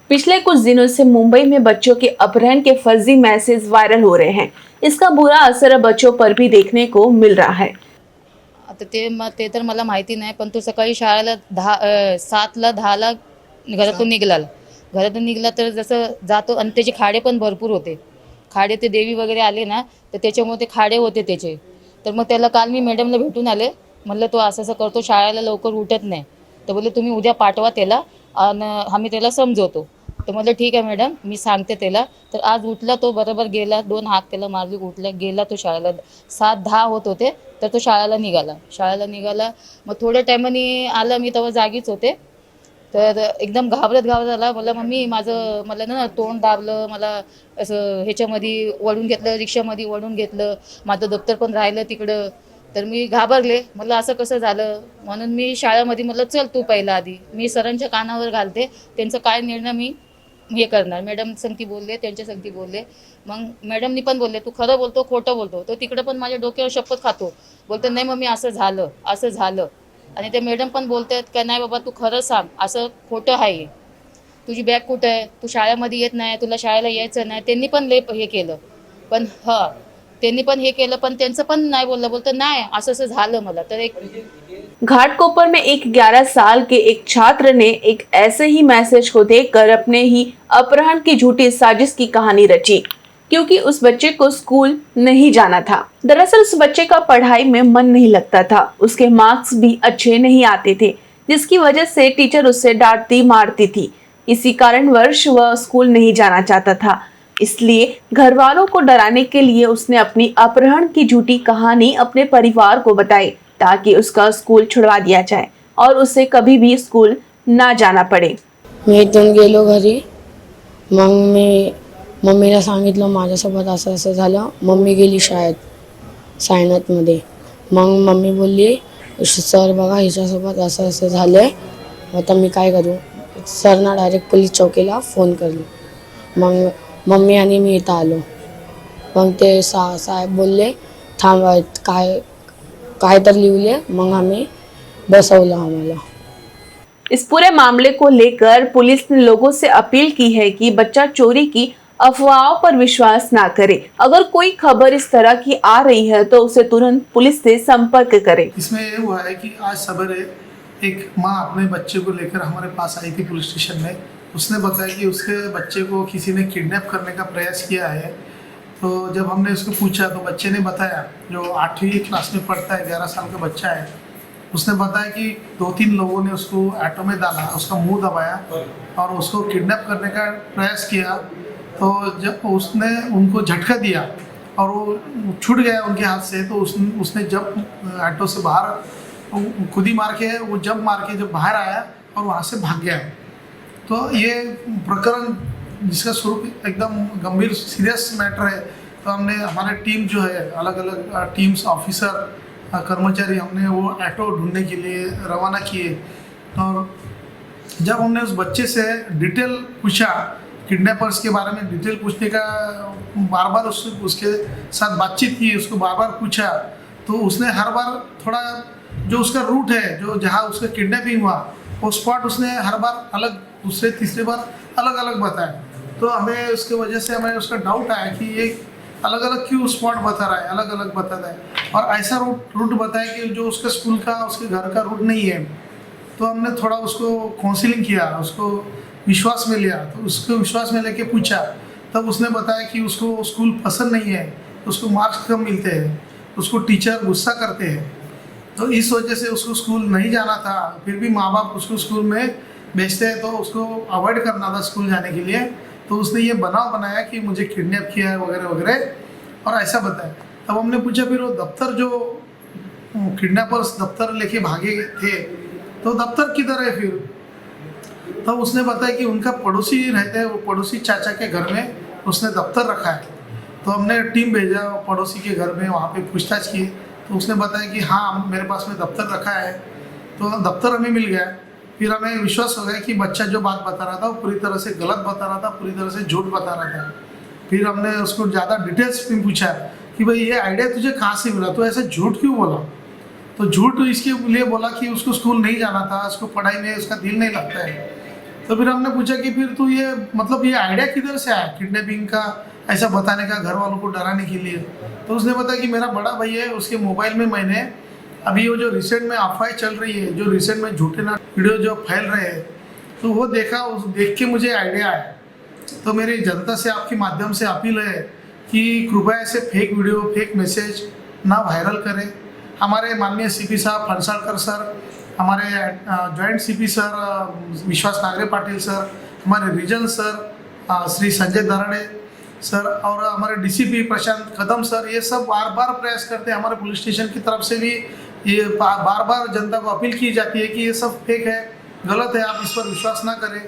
पिछले कुछ दिनों से मुंबई में बच्चों के अपहरण के फर्जी मैसेज वायरल हो रहे हैं। इसका बुरा असर अब बच्चों पर भी देखने को मिल रहा है। आता ते तर मला माहिती नाही, पण तो सकाळी शाळेला 7ला 10ला घरातून निघाला तर जसं जातो आणि त्याचे खाडे पण भरपूर होते. खाडे ते देवी वगैरे आले ना, तर त्याच्यामुळे ते खाडे होते त्याचे. तर मग त्याला काल मी मॅडमला भेटून आले. म्हणलं तो असं करतो, शाळेला लवकर उठत नाही. तर बोलले तुम्ही उद्या पाठवा त्याला आणि आम्ही त्याला समजवतो. तर म्हटलं ठीक आहे मॅडम, मी सांगते त्याला. तर आज उठला तो, बरोबर गेला, 2 हात त्याला मारले, उठला गेला तो शाळेला. 7:10 होत होते तर तो शाळेला निघाला. मग थोड्या टायमाने आला, मी तेव्हा जागीच होते. तर एकदम घाबरत आला. मला मम्मी मला ना तोंड दाबलं, मला असं ह्याच्यामध्ये वळून घेतलं, रिक्षामध्ये वळून घेतलं, माझं दप्तर पण राहिलं तिकडं. तर मी घाबरले, म्हटलं असं कसं झालं. म्हणून मी शाळेमध्ये म्हटलं चल तू पहिला आधी मी सरांच्या कानावर घालते, त्यांचं काय निर्णय मी हे करणार. मॅडम संगती बोलले, त्यांच्या संगती बोलले. मग मॅडमनी पण बोलले तू खरं बोलतो खोटं बोलतो. तो तिकडं पण माझ्या डोक्यावर शपथ खातो, बोलतो नाही मम्मी असं झालं. आणि ते मॅडम पण बोलतात का नाही बाबा तू खरं सांग, असं खोटं आहे. तुझी बॅग कुठं आहे, तू शाळेमध्ये येत नाही, तुला शाळेला यायचं नाही. त्यांनी पण हे केलं, पण त्यांनी पण हे केलं, पण त्यांचं पण नाही बोलतं नाही असं झालं. मला तर एक घाटकोपर में एक 11 साल के एक छात्र ने एक ऐसे ही मैसेज को देखकर अपने ही अपहरण की झूठी साजिश की कहानी रची, क्योंकि उस बच्चे को स्कूल नहीं जाना था। दरअसल उस बच्चे का पढ़ाई में मन नहीं लगता था, उसके मार्क्स भी अच्छे नहीं आते थे, जिसकी वजह से टीचर उससे डांटती मारती थी। इसी कारणवश वह स्कूल नहीं जाना चाहता था। इसलिए घर वालों को डराने के लिए उसने अपनी अपहरण की झूठी कहानी अपने परिवार को बताई, ताकि उसका स्कूल छुड़वा दिया जाए और उसे कभी भी स्कूल ना जाना पड़े। मी इथून गेलो घरी. मग मम्मीला सांगितलं माझ्यासोबत असं असं झालं. मम्मी गेली शाळेत सायनाथमध्ये. मग मम्मी बोलली सर बघा हिच्यासोबत असं असं झालं आहे, आता मी काय करू. सरना डायरेक्ट पोलीस चौकीला फोन केली. मग मम्मी आणि मी इथं आलो. मग ते साहेब बोलले थांब काय तर लिहिले. मग आम्ही बसवलं आम्हाला. इस पूरे मामले को लेकर पुलिस ने लोगों से अपील की है कि बच्चा चोरी की अफवाहों पर विश्वास ना करे। अगर कोई खबर इस तरह की आ रही है तो उसे तुरंत पुलिस से संपर्क करे। इसमें ये हुआ है कि आज सवेरे एक माँ अपने बच्चे को लेकर हमारे पास आई थी पुलिस स्टेशन में। उसने बताया कि उसके बच्चे को किसी ने किडनैप करने का प्रयास किया है। तो जब हमने उसको पूछा तो बच्चे ने बताया, जो 8वीं क्लास में पढ़ता है, 11 साल का बच्चा है, उसने बताया कि 2-3 लोगों ने उसको ऑटो में डाला, उसका मुंह दबाया और उसको किडनैप करने का प्रयास किया। तो जब उसने उनको झटका दिया और वो छूट गया उनके हाथ से, तो उसने जब ऑटो से बाहर खुद ही जब मार के जब बाहर आया और वहाँ से भाग गया। तो ये प्रकरण जिसका स्वरूप एकदम गंभीर सीरियस मैटर है। तो हमने हमारे टीम जो है अलग अलग टीम्स ऑफिसर कर्मचारी हमने वो ऑटो ढूंढने के लिए रवाना किए। और जब हमने उस बच्चे से डिटेल पूछा, किडनैपर्स के बारे में डिटेल पूछने का बार बार उसके साथ बातचीत की, उसको बार बार पूछा, तो उसने हर बार थोड़ा जो उसका रूट है, जो जहाँ उसका किडनैपिंग हुआ वो स्पॉट उसने हर बार अलग, दूसरे तीसरे बार अलग अलग बताया। तो हमें उसके वजह से हमें उसका डाउट आया कि ये अलग अलग क्यों स्पॉट बता रहा है, अलग अलग बताता है और ऐसा रूट बताया कि जो उसके स्कूल का, उसके घर का रूट नहीं है। तो हमने थोड़ा उसको काउंसलिंग किया, उसको विश्वास में लिया। तो उसको विश्वास में लेके पूछा, तब उसने बताया कि उसको स्कूल पसंद नहीं है, उसको मार्क्स कम मिलते हैं, उसको टीचर गुस्सा करते हैं। तो इस वजह से उसको स्कूल नहीं जाना था। फिर भी माँ बाप उसको स्कूल में भेजते हैं, तो उसको अवॉइड करना था स्कूल जाने के लिए। तो उसने ये बनाया कि मुझे किडनैप किया है वगैरह वगैरह और ऐसा बताया। तब हमने पूछा फिर वो दफ्तर, जो किडनैपर्स दफ्तर लेके भागे थे, तो दफ्तर किधर है फिर। तब उसने बताया कि उनका पड़ोसी रहते हैं, वो पड़ोसी चाचा के घर में उसने दफ्तर रखा है। तो हमने टीम भेजा पड़ोसी के घर में, वहाँ पे पूछताछ की। तो उसने बताया कि हाँ मेरे पास में दफ्तर रखा है। तो दफ्तर हमें मिल गया। फिर हमें विश्वास हो गया कि बच्चा जो बात बता रहा था वो पूरी तरह से गलत बता रहा था, पूरी तरह से झूठ बता रहा था। फिर हमने उसको ज़्यादा डिटेल्स में पूछा कि भाई ये आइडिया तुझे कहाँ से मिला, तो ऐसे झूठ क्यों बोला। तो झूठ इसके लिए बोला कि उसको स्कूल नहीं जाना था, उसको पढ़ाई में उसका दिल नहीं लगता है। तो फिर हमने पूछा कि फिर तू ये मतलब ये आइडिया किधर से आया किडनैपिंग का, ऐसा बताने का घर वालों को डराने के लिए। तो उसने बताया कि मेरा बड़ा भाई है, उसके मोबाइल में मैंने अभी वो जो रिसेंट में अफवाहें चल रही है, जो रिसेंट में झूठे ना वीडियो जो फैल रहे हैं, तो वो देखा, उस देख के मुझे आइडिया आया। तो मेरी जनता से आपके माध्यम से अपील है कि कृपया ऐसे फेक वीडियो, फेक मैसेज ना वायरल करें। हमारे माननीय सीपी साहब फणसाळकर सर, हमारे joint CP sir Vishwas Nangare Patil sir, हमारे region sir Shri Sanjay Darade sir और हमारे डीसीपी प्रशांत कदम सर, ये सब बार बार प्रयास करते हैं। हमारे पुलिस स्टेशन की तरफ से भी ये बार बार जनता को अपील की जाती है कि ये सब फेक है, गलत है, आप इस पर विश्वास ना करें।